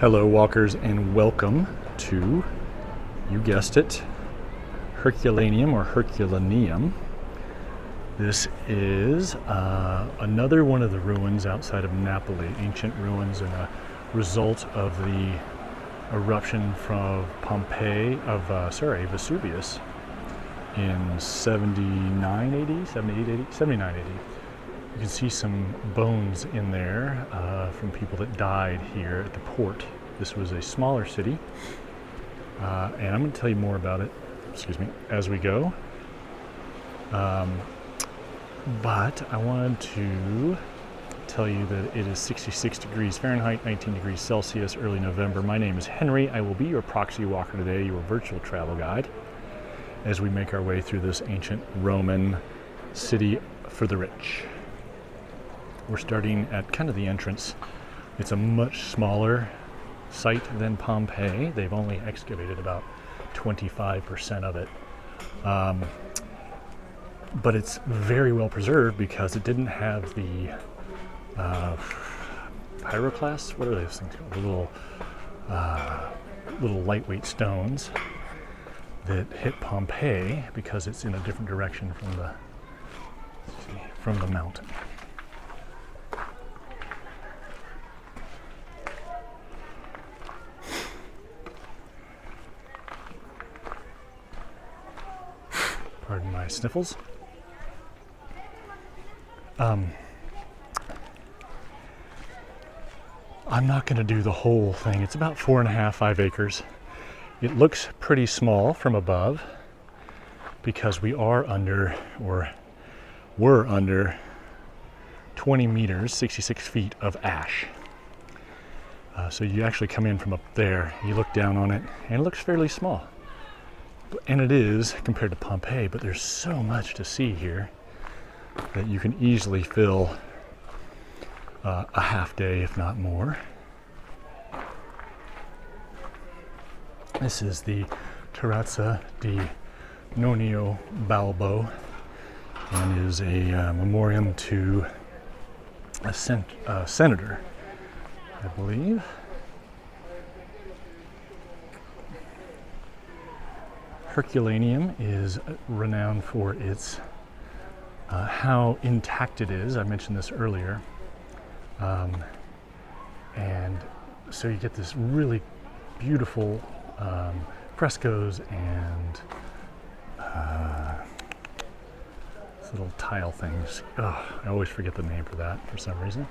Hello walkers and welcome to, you guessed it, Herculaneum or Herculaneum. This is another one of the ruins outside of Naples, ancient ruins and a result of the eruption from Vesuvius in 79 AD, 78 AD, 79 AD. You can see some bones in there from people that died here at the port. This was a smaller city, and I'm going to tell you more about it, as we go. But I wanted to tell you that it is 66 degrees Fahrenheit, 19 degrees Celsius, early November. My name is Henry. I will be your proxy walker today, your virtual travel guide, as we make our way through this ancient Roman city for the rich. We're starting at kind of the entrance. It's a much smaller site than Pompeii. They've only excavated about 25% of it. But it's very well preserved because it didn't have the pyroclasts. What are those things called? The little lightweight stones that hit Pompeii because it's in a different direction from the mountain. Pardon my sniffles. I'm not going to do the whole thing. It's about 5 acres. It looks pretty small from above because we are under, or were under, 20 meters, 66 feet of ash. So you actually come in from up there, you look down on it, and it looks fairly small. And it is compared to Pompeii, but there's so much to see here that you can easily fill a half day, if not more. This is the Terraza di Nonio Balbo, and is a memoriam to a senator, I believe. Herculaneum is renowned for its how intact it is. I mentioned this earlier. And so you get this really beautiful frescoes and little tile things. I always forget the name for that for some reason.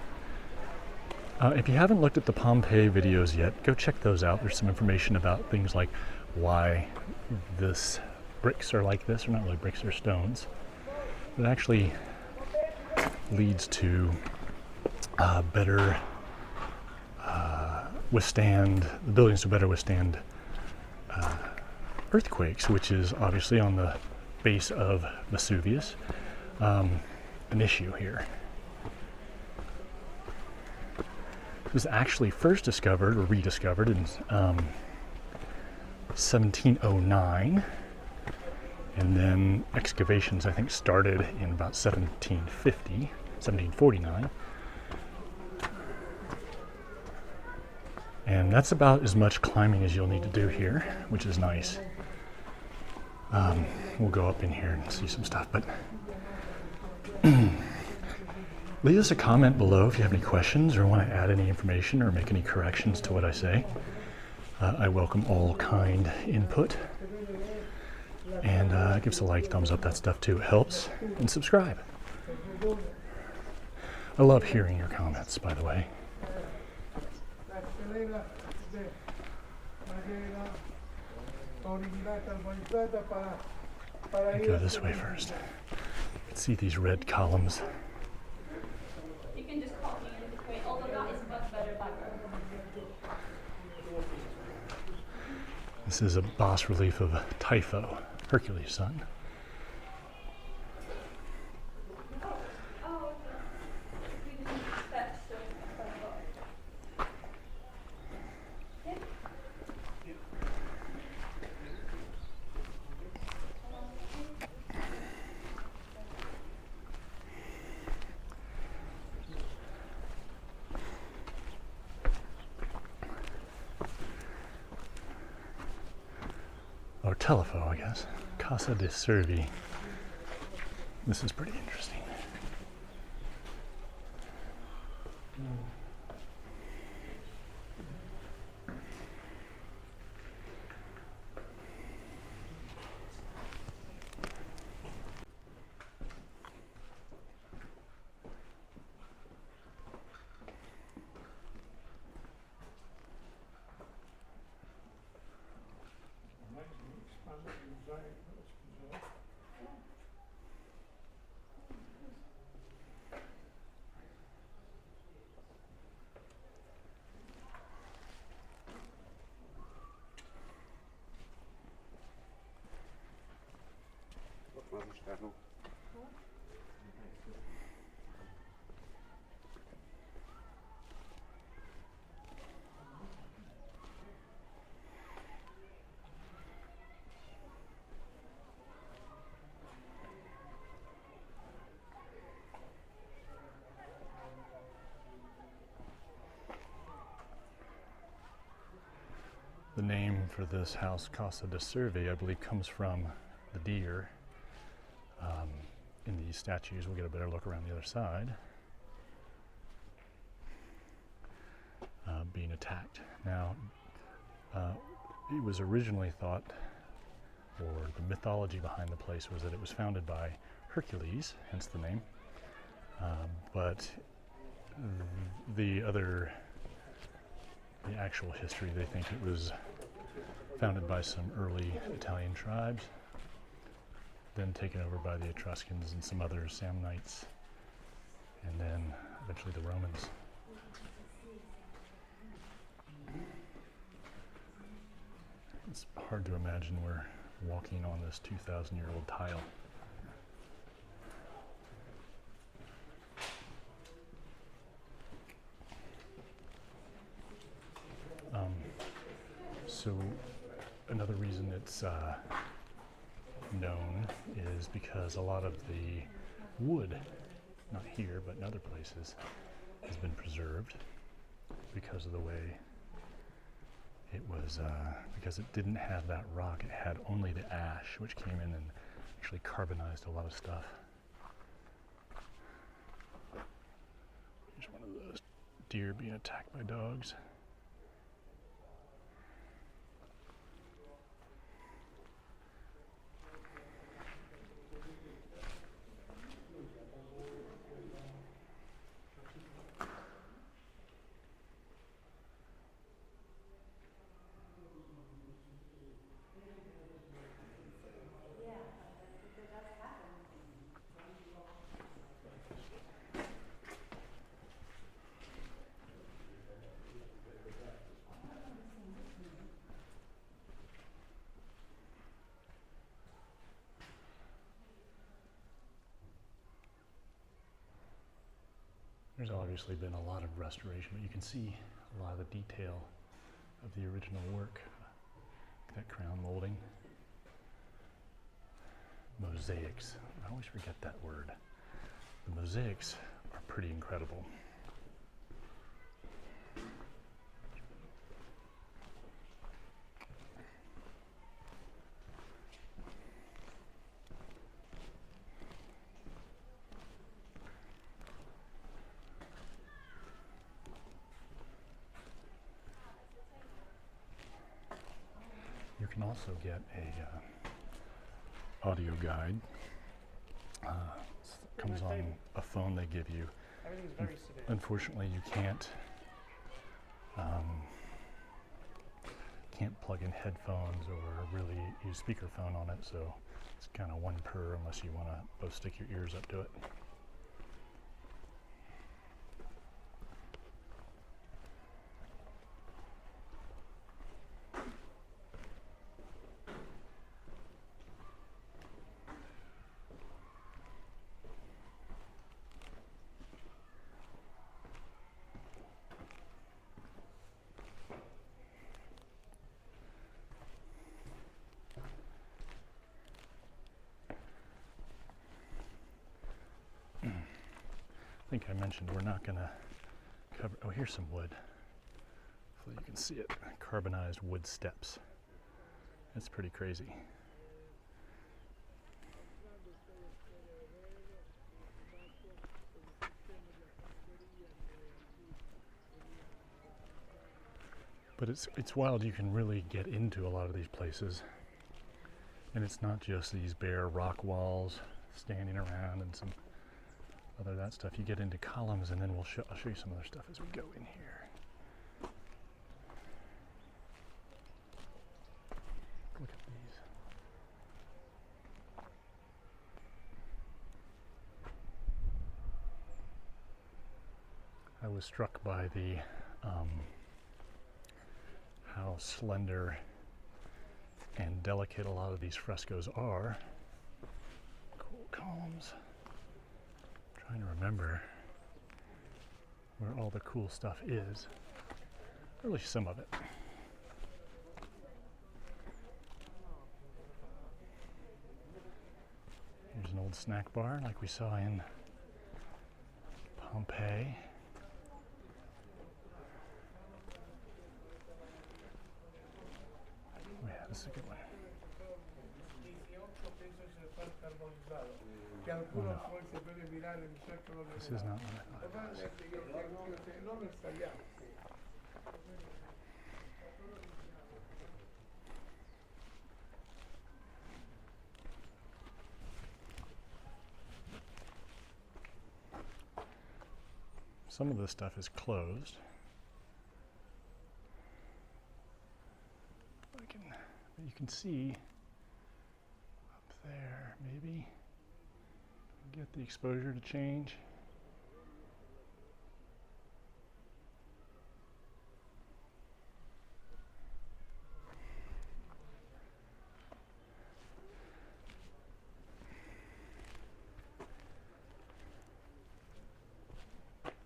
If you haven't looked at the Pompeii videos yet, go check those out. There's some information about things like why this bricks are like this, or not really bricks, they're stones. It actually leads to better withstand, the buildings to better withstand earthquakes, which is obviously on the base of Vesuvius, an issue here. It was actually first discovered or rediscovered in 1709, and then excavations I think started in about 1749. And that's about as much climbing as you'll need to do here, which is nice. We'll go up in here and see some stuff, but leave us a comment below if you have any questions or want to add any information or make any corrections to what I say. I welcome all kind input. And give us a like, thumbs up, that stuff too. It helps. And subscribe. I love hearing your comments, by the way. Go this way first. You can see these red columns. You can just call me in between, although that is much better background. This is a bas relief of Typho, Hercules' son. Telephus, I guess. Casa di Cervi. This is pretty interesting. The name for this house, Casa di Cervi, I believe comes from the deer in these statues. We'll get a better look around the other side. Being attacked. Now, it was originally thought, or the mythology behind the place was that it was founded by Hercules, hence the name. But the actual history, they think it was founded by some early Italian tribes, then taken over by the Etruscans and some other Samnites, and then eventually the Romans. It's hard to imagine we're walking on this 2,000-year-old tile. So another reason it's known is because a lot of the wood, not here but in other places, has been preserved because of the way it was, because it didn't have that rock, it had only the ash, which came in and actually carbonized a lot of stuff. Here's one of those deer being attacked by dogs. There's obviously been a lot of restoration, but you can see a lot of the detail of the original work. That crown molding. Mosaics. I always forget that word. The mosaics are pretty incredible. You can also get a audio guide. Comes on a phone they give you. Everything's very severe. Unfortunately, you can't plug in headphones or really use speakerphone on it, so it's kind of one per unless you want to both stick your ears up to it. I think I mentioned we're not going to cover, oh, here's some wood. Hopefully you can see it. Carbonized wood steps. It's pretty crazy. But it's wild. You can really get into a lot of these places, and it's not just these bare rock walls standing around and some other that stuff. You get into columns, and then I'll show you some other stuff as we go in here. Look at these. I was struck by the how slender and delicate a lot of these frescoes are. Cool columns. I'm trying to remember where all the cool stuff is. Or at least some of it. Here's an old snack bar like we saw in Pompeii. Oh yeah, this is a good one. This is not what I thought it was. Some of this stuff is closed. You can see up there, maybe get the exposure to change.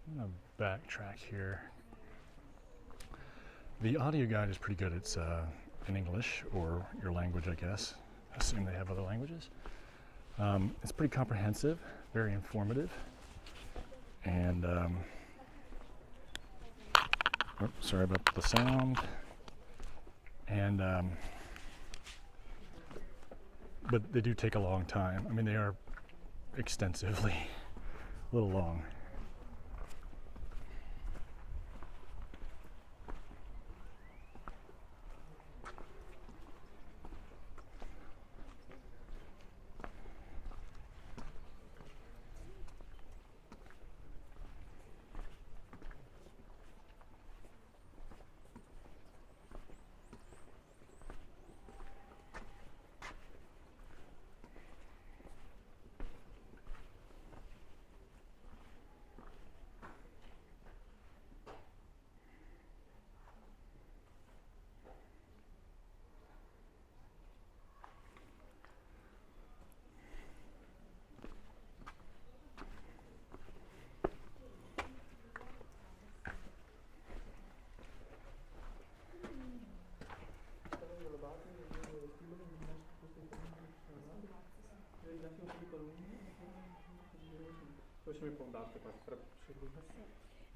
I'm gonna backtrack here. The audio guide is pretty good. It's in English or your language, I guess. I assume they have other languages. It's pretty comprehensive, very informative, and sorry about the sound. And but they do take a long time. I mean, they are extensively a little long.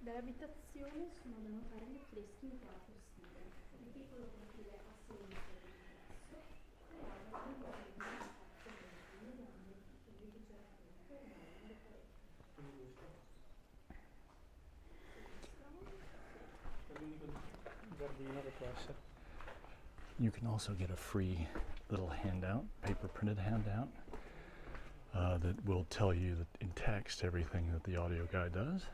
Dall'abitazione sono da notare gli affreschi in teatro stile, il piccolo cortile a sinistra dell'ingresso, creava un po' di spazio per le donne e vi c'era appunto le pareti. You can also get a free little handout, paper printed handout, that will tell you that in text everything that the audio guide does.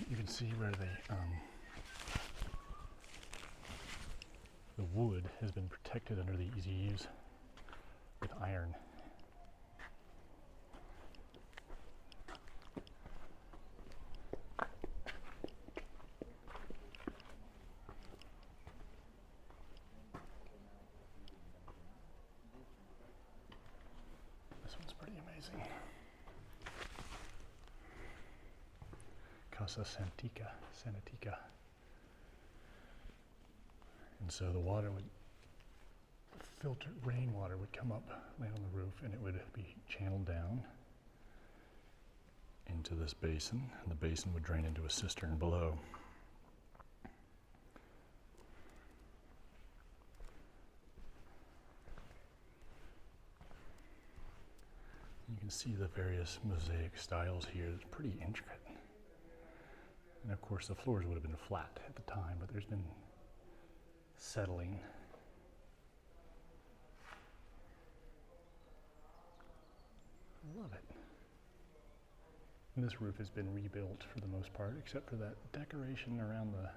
You can see where the wood has been protected under the easy use with iron. This one's pretty amazing. Casa Sanatica. And so the water would rainwater would come up, land on the roof, and it would be channeled down into this basin, and the basin would drain into a cistern below. You can see the various mosaic styles here. It's pretty intricate. And of course the floors would have been flat at the time, but there's been settling. I love it. And this roof has been rebuilt for the most part, except for that decoration around the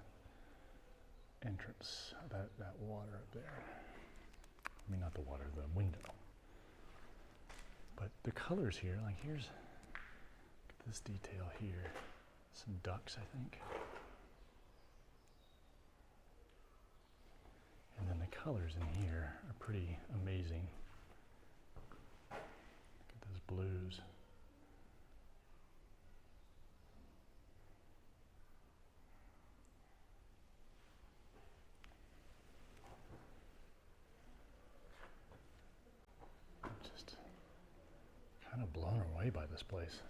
entrance, that water up there. I mean, not the water, the window. But the colors here, like here's, look at this detail here. Some ducks, I think. And then the colors in here are pretty amazing. Look at those blues. I'm just kind of blown away by this place.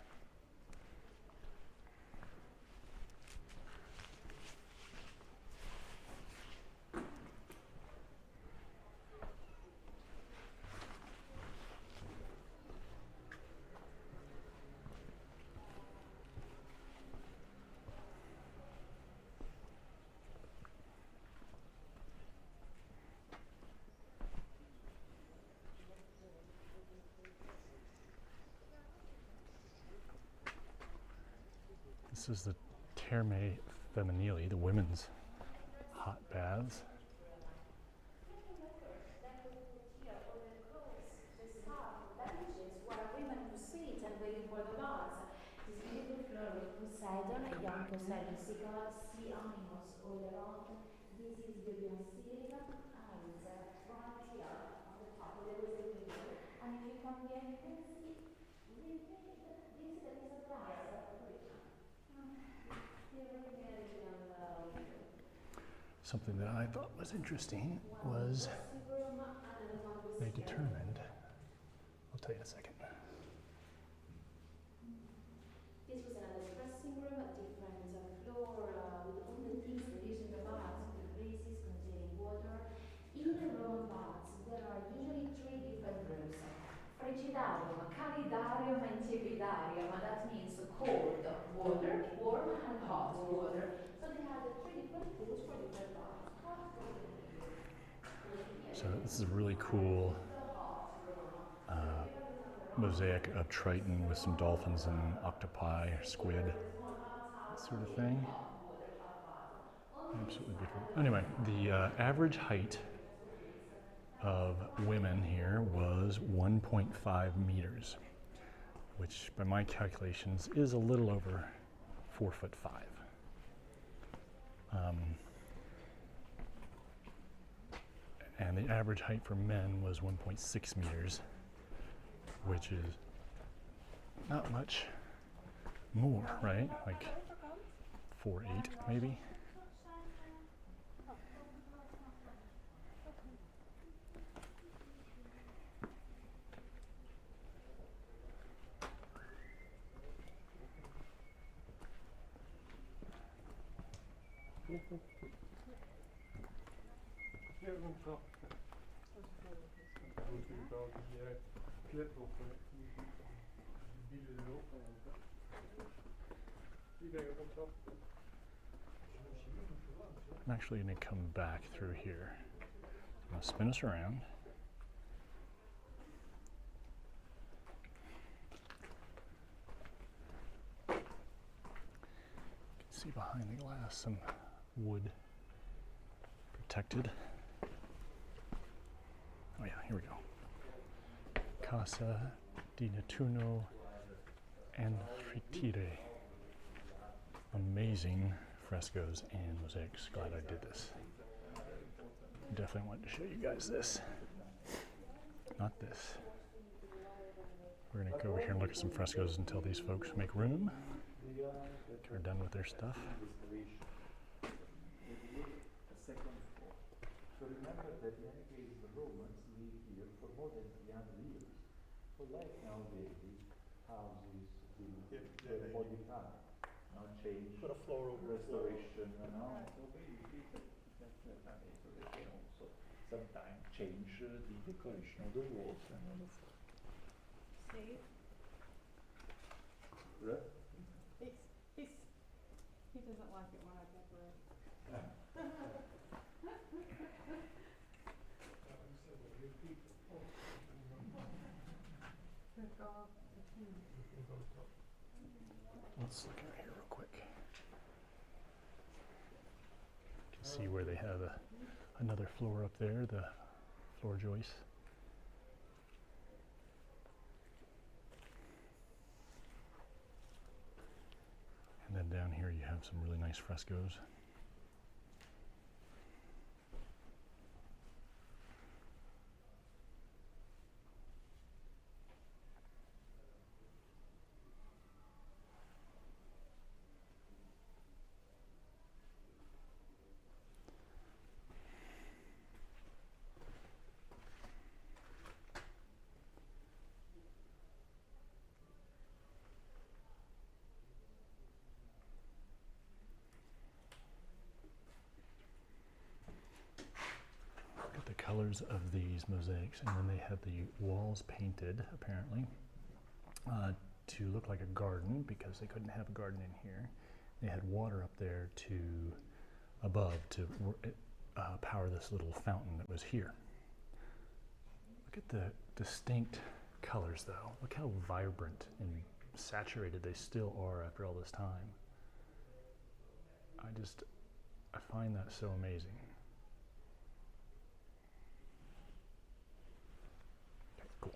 This is the Terme Femminili, the women's hot baths. Something that I thought was interesting was they determined, I'll tell you in a second. This was another dressing room, a different floor with all the things they use in the baths, with braces containing water. In the Roman baths, there are usually 3 different rooms. Frigidarium, calidarium, and tiepidarium. That means cold water, warm and hot water. So they had 3 different pools for different baths. So this is a really cool mosaic of Triton with some dolphins and octopi or squid, that sort of thing. Absolutely beautiful. Anyway, the average height of women here was 1.5 meters, which by my calculations is a little over 4'5". And the average height for men was 1.6 meters, which is not much more, right? Like 4'8" maybe. I'm actually going to come back through here. I'm going to spin us around. You can see behind the glass some wood protected. Oh yeah, here we go. Casa di Nettuno Amfritrite. Amazing frescoes and mosaics. Glad I did this. Definitely wanted to show you guys this. Not this. We're going to go over here and look at some frescoes until these folks make room. Are done with their stuff. So remember that in any case the Romans lived here for more than 300 years. So like nowadays, houses the modify, not change, Put a floor over restoration, no? So basically, so they can also sometimes change the decoration of the walls and all of that. See? Right? He doesn't like it when I decorate. Let's look out here real quick. You can see where they have another floor up there, the floor joist. And then down here you have some really nice frescoes. The colors of these mosaics, and then they had the walls painted apparently to look like a garden because they couldn't have a garden in here. They had water up there to above to power this little fountain that was here. Look at the distinct colors though. Look how vibrant and saturated they still are after all this time. I find that so amazing. Cool.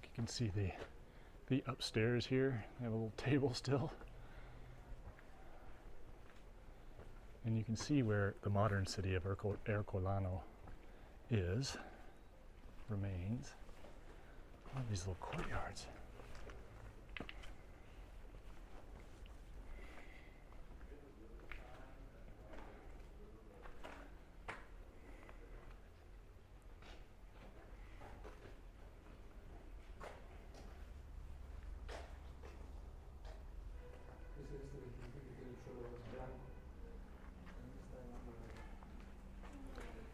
You can see the upstairs here. They have a little table still. And you can see where the modern city of Herculano remains. I love these little courtyards.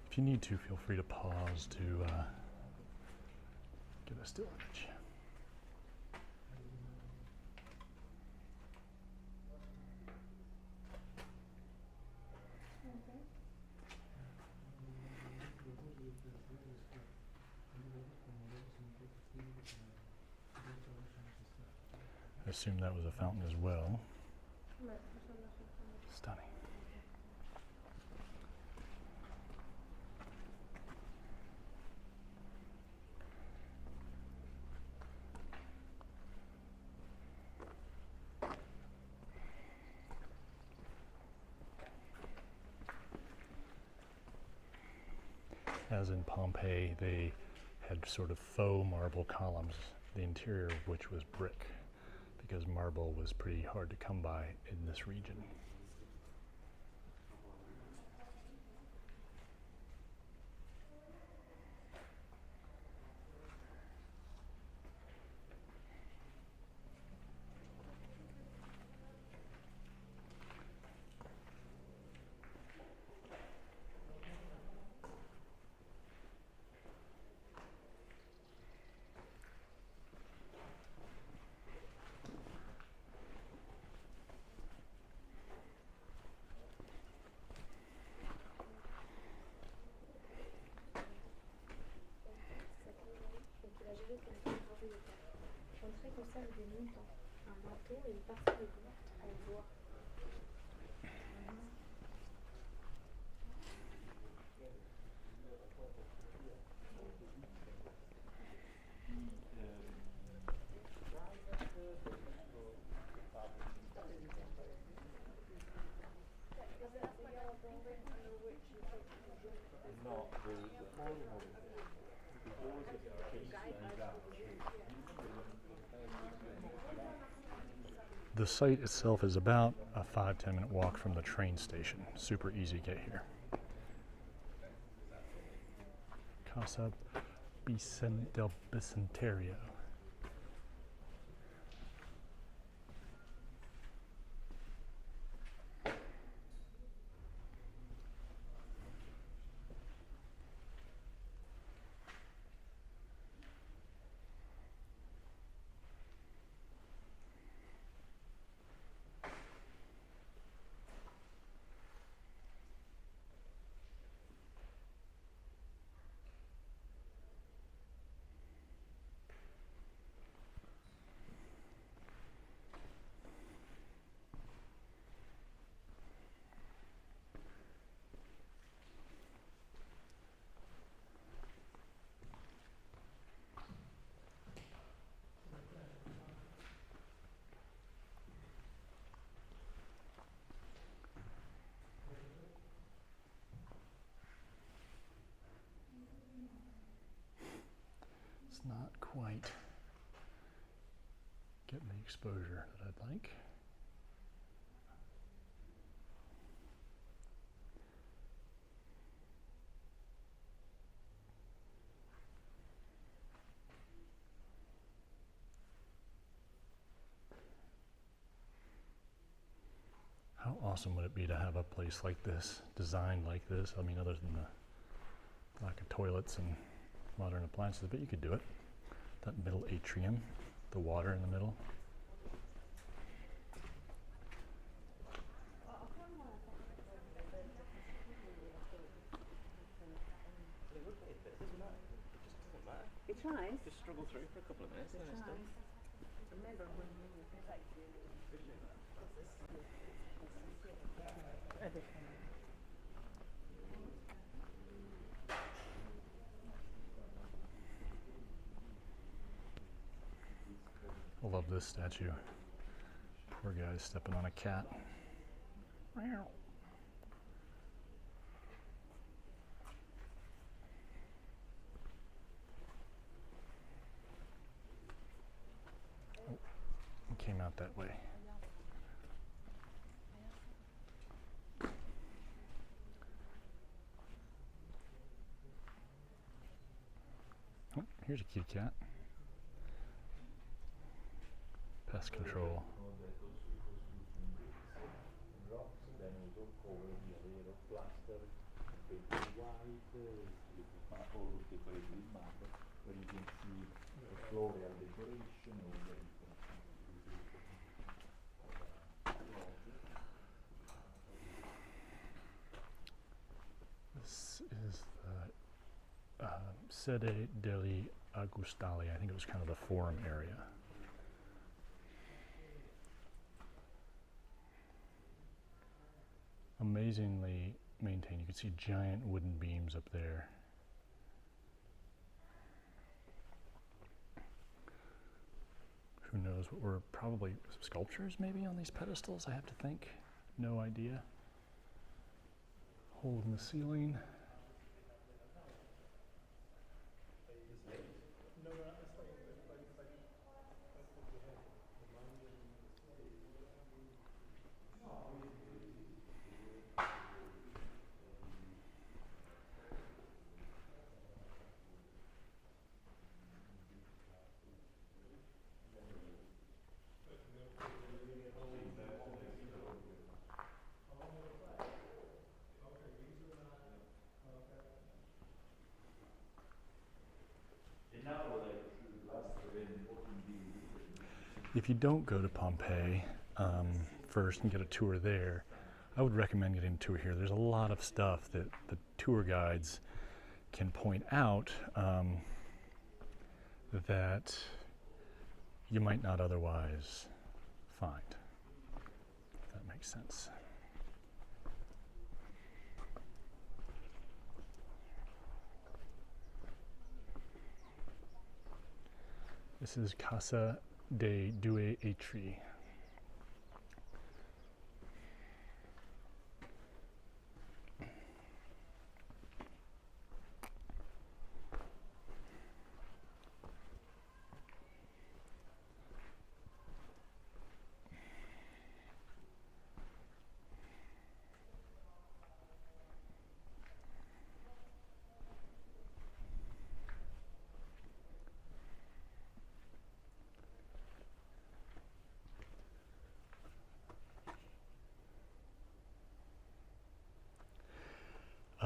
If you need to, feel free to pause to get a still image. I assume that was a fountain as well. Stunning. As in Pompeii, they had sort of faux marble columns, the interior of which was brick, because marble was pretty hard to come by in this region. L'entrée conserve des montants, un manteau et une partie des portes en bois. The site itself is about a 5-10 minute walk from the train station. Super easy to get here. Casa del Bicentenario. Not quite getting the exposure that I'd like. How awesome would it be to have a place like this, designed like this? I mean, other than the lack of toilets and modern appliances, but you could do it. That middle atrium, the water in the middle. It tries. Just struggle through for a couple of minutes and then it's done. I love this statue. Poor guy's stepping on a cat. Oh, it came out that way. Oh, here's a cute cat. Pest control. This is the Sede degli Augustali. I think it was kind of the forum area. Amazingly maintained. You can see giant wooden beams up there. Who knows what were probably sculptures maybe on these pedestals, I have to think. No idea. Hole in the ceiling. If you don't go to Pompeii first and get a tour there, I would recommend getting a tour here. There's a lot of stuff that the tour guides can point out that you might not otherwise find, if that makes sense. This is Casa dei Atri.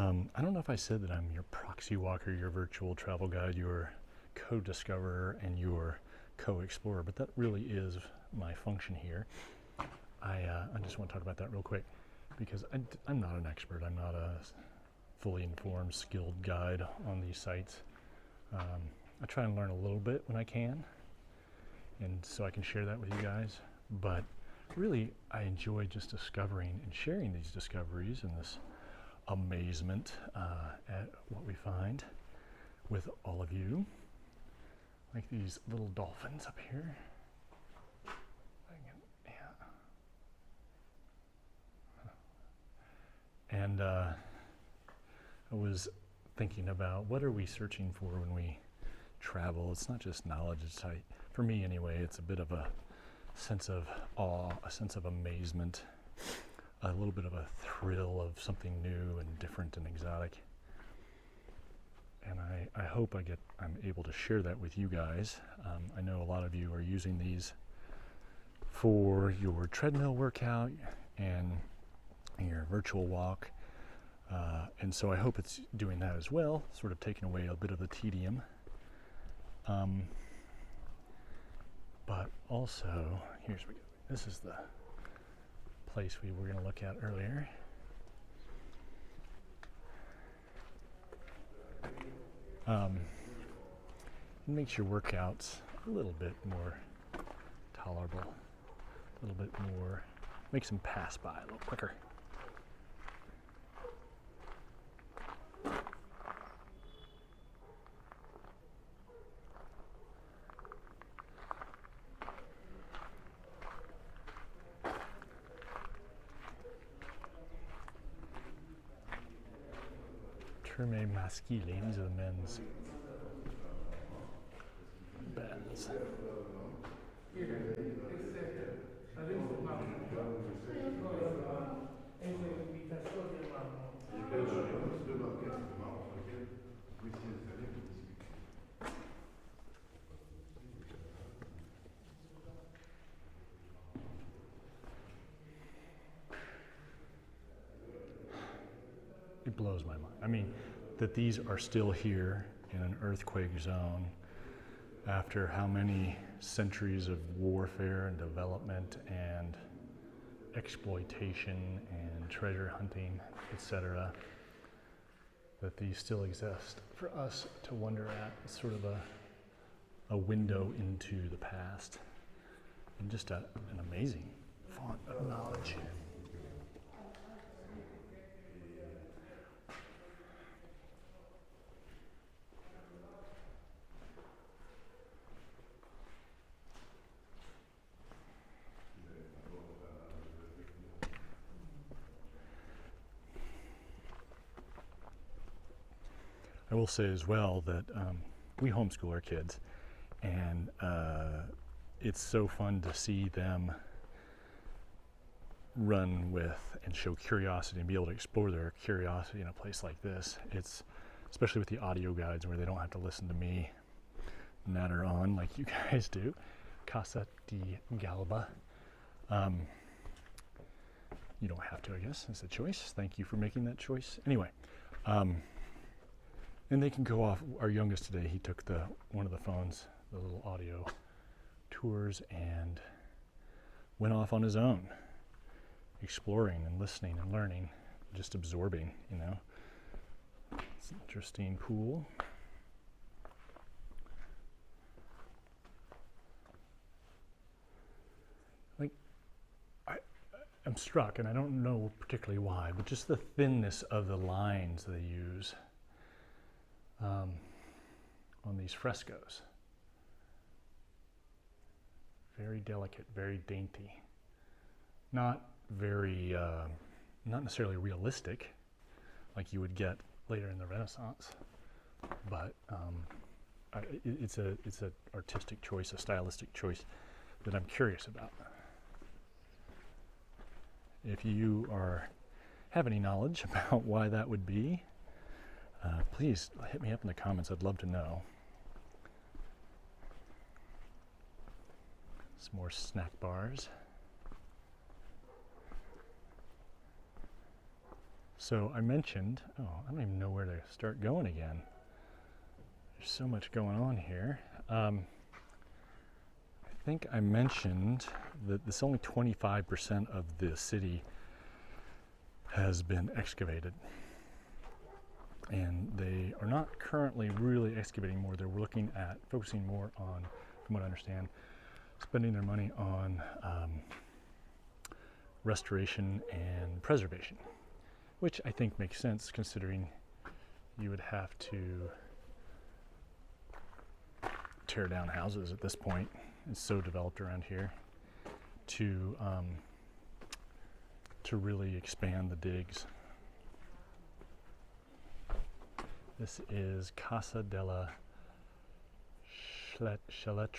I don't know if I said that I'm your proxy walker, your virtual travel guide, your co-discoverer, and your co-explorer, but that really is my function here. I just want to talk about that real quick because I'm not an expert. I'm not a fully informed, skilled guide on these sites. I try and learn a little bit when I can, and so I can share that with you guys. But really, I enjoy just discovering and sharing these discoveries and this amazement at what we find with all of you. Like these little dolphins up here. And I was thinking about what are we searching for when we travel. It's not just knowledge, it's for me anyway, it's a bit of a sense of awe, a sense of amazement, a little bit of a thrill of something new and different and exotic. And I hope I'm able to share that with you guys. I know a lot of you are using these for your treadmill workout and your virtual walk. And so I hope it's doing that as well, sort of taking away a bit of the tedium. But also, this is the place we were going to look at earlier. It makes your workouts a little bit more tolerable, a little bit more, makes them pass by a little quicker. Terme Maschilli, these are the men's beds. It blows my mind. I mean, that these are still here in an earthquake zone after how many centuries of warfare and development and exploitation and treasure hunting, etc., that these still exist for us to wonder at. It's sort of a window into the past and just an amazing font of knowledge. I will say as well that we homeschool our kids, and it's so fun to see them run with and show curiosity and be able to explore their curiosity in a place like this. It's especially with the audio guides where they don't have to listen to me natter on like you guys do. Casa di Galba. You don't have to, I guess. It's a choice. Thank you for making that choice. Anyway. And they can go off. Our youngest today, he took one of the phones, the little audio tours, and went off on his own, exploring and listening and learning, just absorbing, you know. It's an interesting pool. Like, I'm struck, and I don't know particularly why, but just the thinness of the lines they use on these frescoes. Very delicate, very dainty. Not necessarily realistic, like you would get later in the Renaissance, but it's an artistic choice, a stylistic choice that I'm curious about. If you have any knowledge about why that would be, please hit me up in the comments. I'd love to know. Some more snack bars. So I mentioned, oh, I don't even know where to start going again. There's so much going on here. I think I mentioned that this only 25% of the city has been excavated. And they are not currently really excavating more. They're looking at focusing more on, from what I understand, spending their money on restoration and preservation, which I think makes sense considering you would have to tear down houses at this point. It's so developed around here to really expand the digs. This is Casa della Gemma.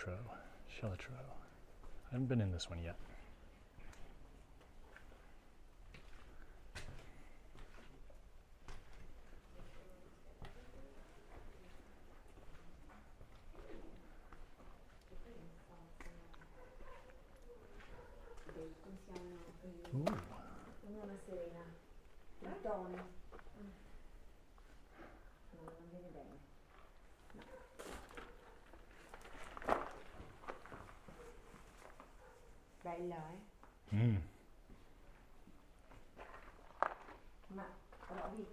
I haven't been in this one yet. Ooh. Una serena. Triton. No, non viene bene. No. Bella, eh? Ma provi.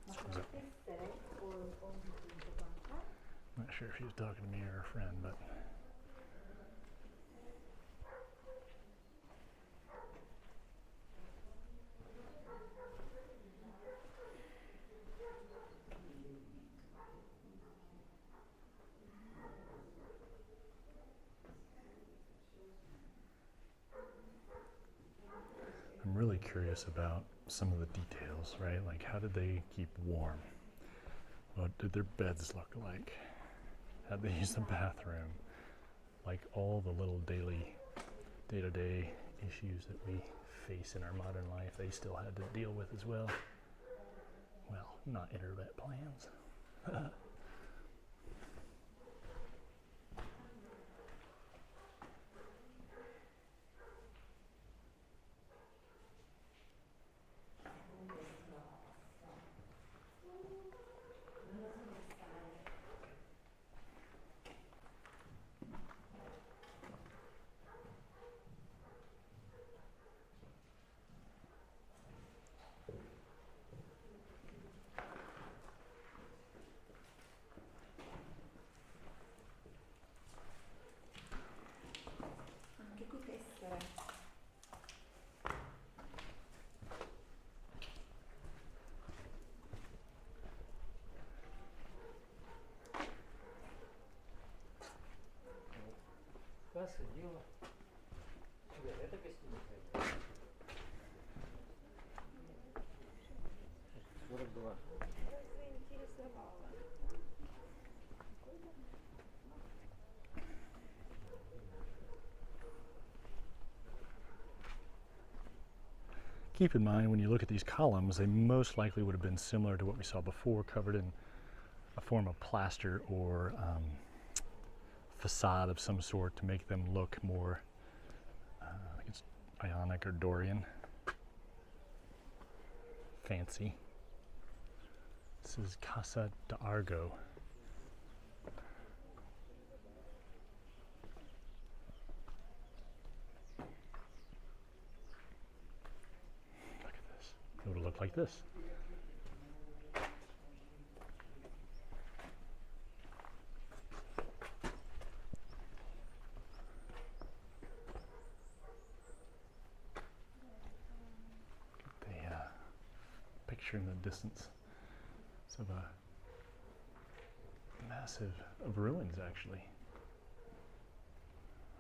Ma sono tessere o un dipinto qua? Not sure if he was talking to me or a friend, but I'm really curious about some of the details, right? Like, how did they keep warm? What did their beds look like? How'd they use the bathroom? Like, all the little daily, day-to-day issues that we face in our modern life, they still had to deal with as well. Well, not internet plans. Anche qui tessere. Questo io ci vedete che studio dovrebbe Keep in mind, when you look at these columns, they most likely would have been similar to what we saw before, covered in a form of plaster or facade of some sort to make them look more, I think it's Ionic or Dorian. Fancy. This is Casa di Argo. Look at this. It would look like this. Picture in the distance. It's of a massive of ruins, actually.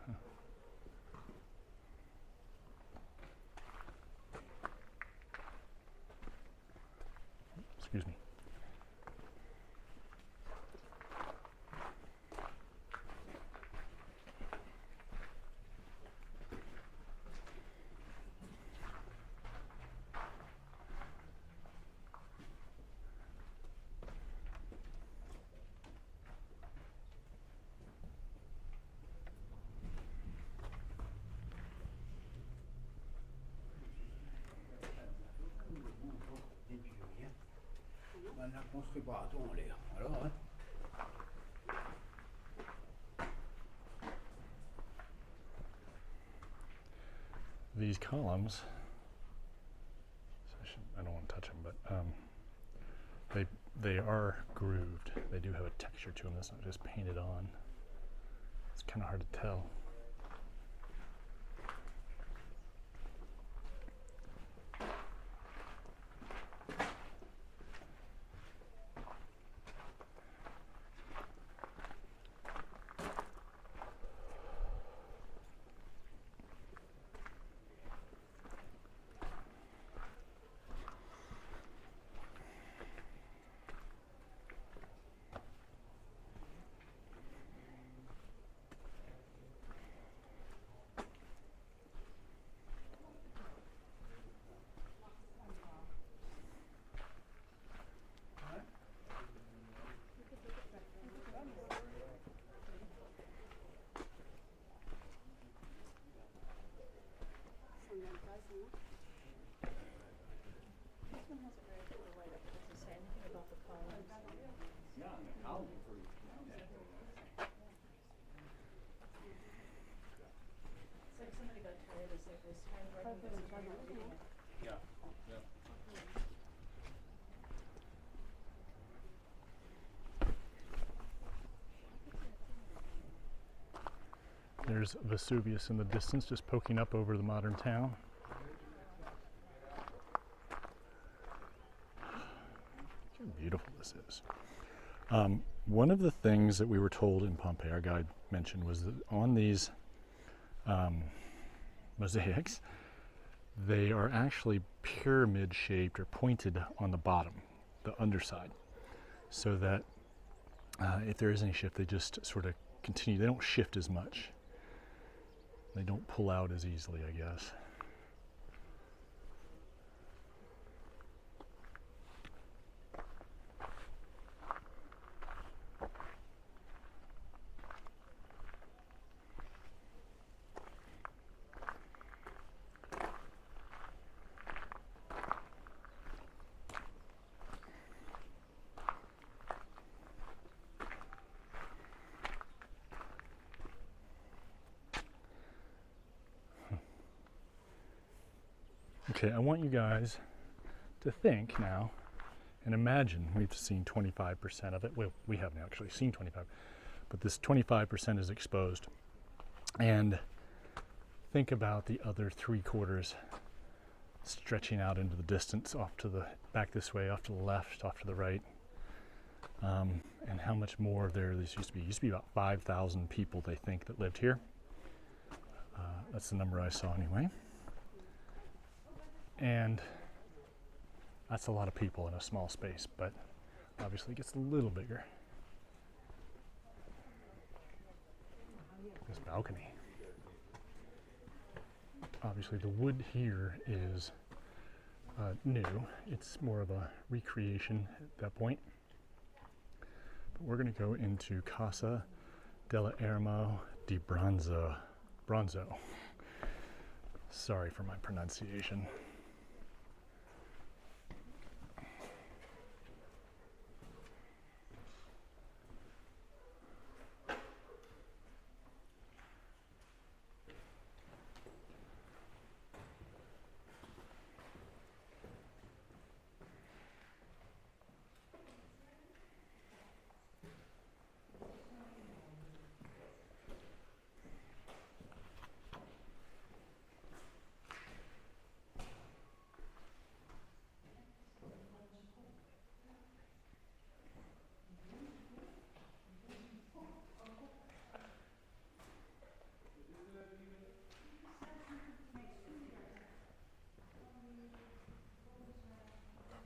Huh. Excuse me. Den är konstigt bara dålig. Vadå? These columns, so I don't want to touch them, but they are grooved. They do have a texture to them. That's not just painted on. It's kind of hard to tell. There's Vesuvius in the distance, just poking up over the modern town. Look how beautiful this is. One of the things that we were told in Pompeii, our guide mentioned, was that on these mosaics, they are actually pyramid shaped or pointed on the bottom, the underside, so that if there is any shift, they just sort of continue. They don't shift as much. They don't pull out as easily, I guess. Okay, I want you guys to think now and imagine we've seen 25% of it. Well, we haven't actually seen 25, but this 25% is exposed. And think about the other 3/4 stretching out into the distance, off to the back this way, off to the left, off to the right. And how much more there this used to be. It used to be about 5,000 people, they think, that lived here. That's the number I saw anyway. And that's a lot of people in a small space, but obviously it gets a little bigger. This balcony. Obviously the wood here is new. It's more of a recreation at that point. But we're going to go into Casa della Erma di Bronzo. Sorry for my pronunciation.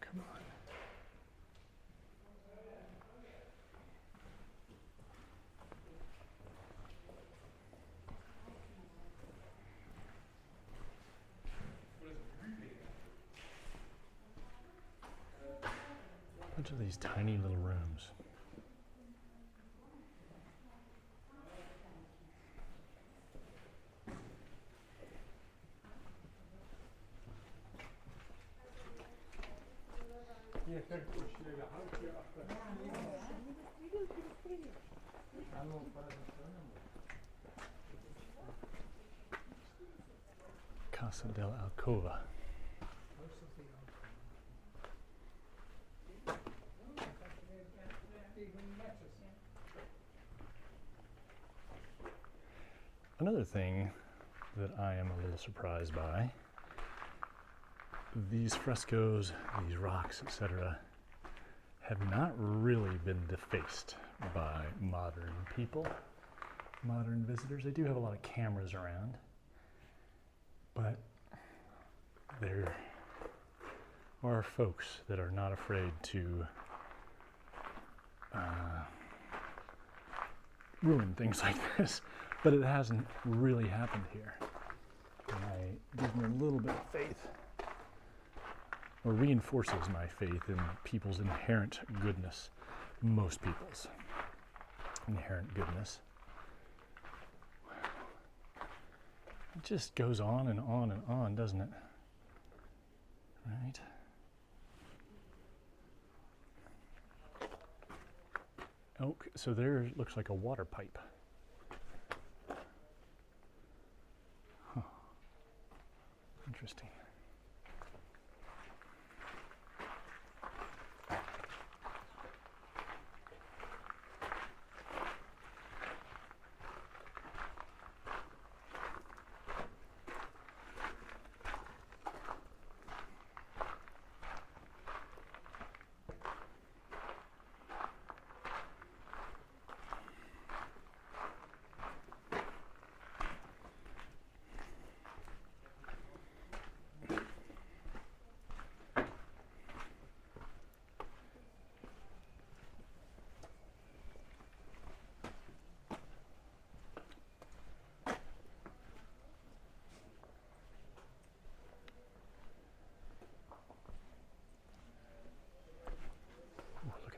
Come on. Bunch of these tiny little rooms. Yeah, Hercules, Casa dell'Alcova. Another thing that I am a little surprised by, these frescoes, these rocks, etc., have not really been defaced by modern people, modern visitors. They do have a lot of cameras around, but there are folks that are not afraid to ruin things like this, but it hasn't really happened here. And it gives me a little bit of faith, or reinforces my faith in people's inherent goodness, most people's inherent goodness. It just goes on and on and on, doesn't it? Right? Oh, so there looks like a water pipe. Huh. Interesting.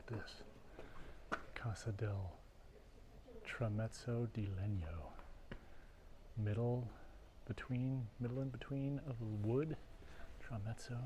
This Casa del Tramezzo di Legno, middle in between of wood, tramezzo.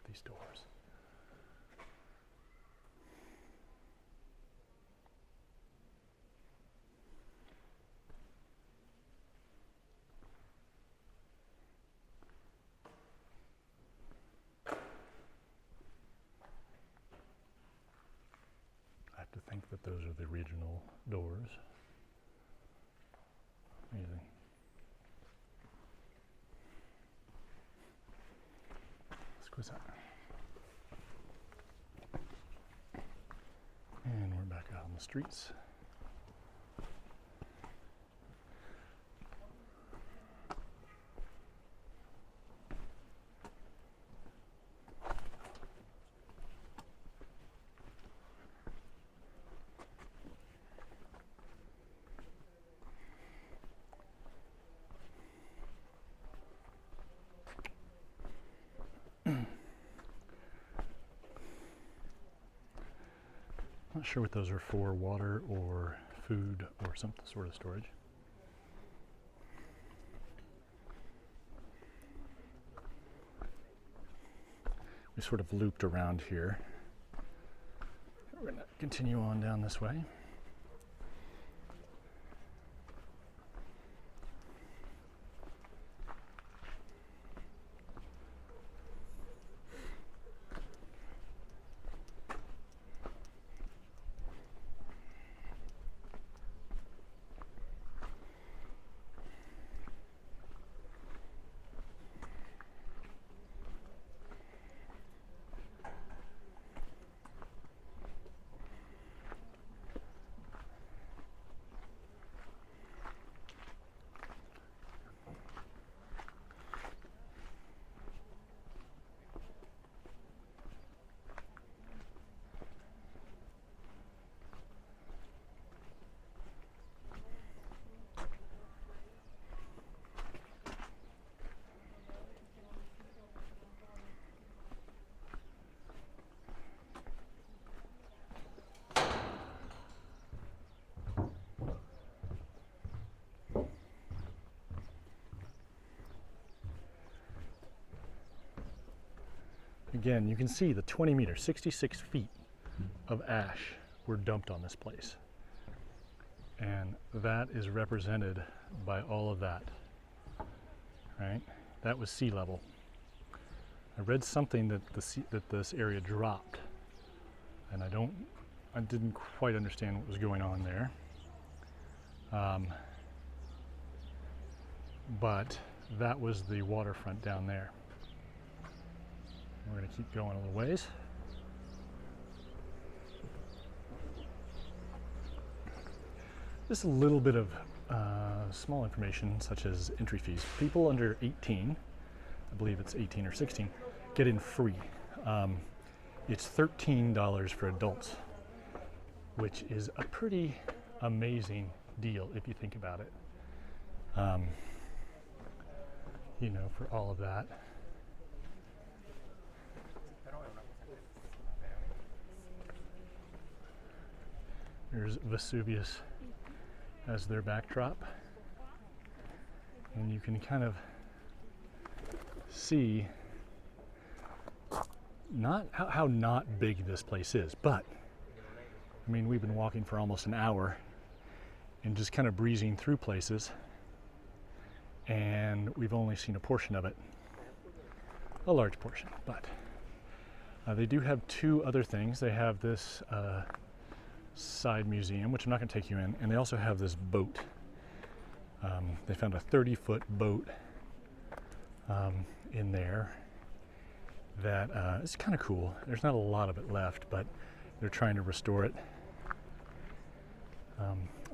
These doors. I have to think that those are the regional doors. Amazing. Exquisite. And we're back out on the streets. Not sure what those are for, water or food or some sort of storage. We sort of looped around here. We're going to continue on down this way. Again, you can see the 20 meters, 66 feet of ash were dumped on this place. And that is represented by all of that, right? That was sea level. I read something that that this area dropped, and I didn't quite understand what was going on there. But that was the waterfront down there. We're going to keep going a little ways. Just a little bit of small information, such as entry fees. People under 18, I believe it's 18 or 16, get in free. It's $13 for adults, which is a pretty amazing deal if you think about it. You know, for all of that. There's Vesuvius as their backdrop. And you can kind of see not how not big this place is, but I mean, we've been walking for almost an hour and just kind of breezing through places, and we've only seen a portion of it, a large portion, but they do have two other things. They have this side museum, which I'm not going to take you in, and they also have this boat. They found a 30-foot boat in there that is kind of cool. There's not a lot of it left, but they're trying to restore it.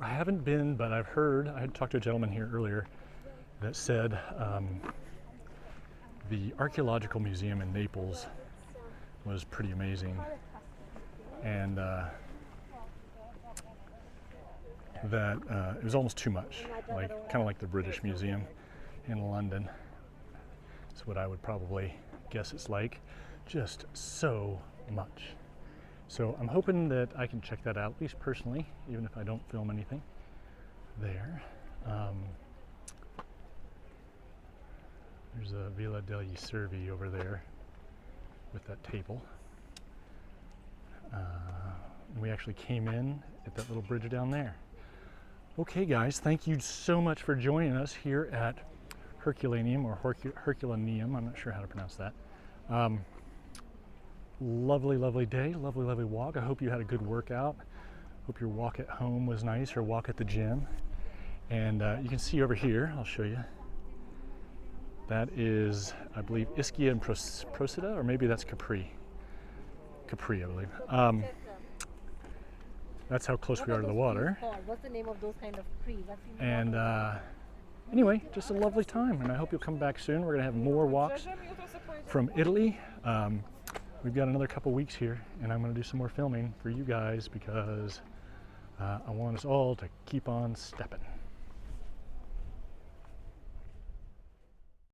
I haven't been, but I've heard, I had talked to a gentleman here earlier that said the Archaeological Museum in Naples was pretty amazing, and that it was almost too much, like kind of like the British Museum in London. That's what I would probably guess it's like, just so much. So I'm hoping that I can check that out, at least personally, even if I don't film anything there. There's a Villa degli Cervi over there with that table. We actually came in at that little bridge down there. Okay guys, thank you so much for joining us here at Herculaneum, or Herculaneum, I'm not sure how to pronounce that. Lovely, lovely day, lovely, lovely walk. I hope you had a good workout. Hope your walk at home was nice, or walk at the gym. And you can see over here, I'll show you. That is, I believe, Ischia and Procida, or maybe that's Capri. Capri, I believe. That's how close we are to the water. What's the name of those kind of trees? And anyway, just a lovely time, and I hope you'll come back soon. We're going to have more walks from Italy. We've got another couple weeks here, and I'm going to do some more filming for you guys because I want us all to keep on stepping.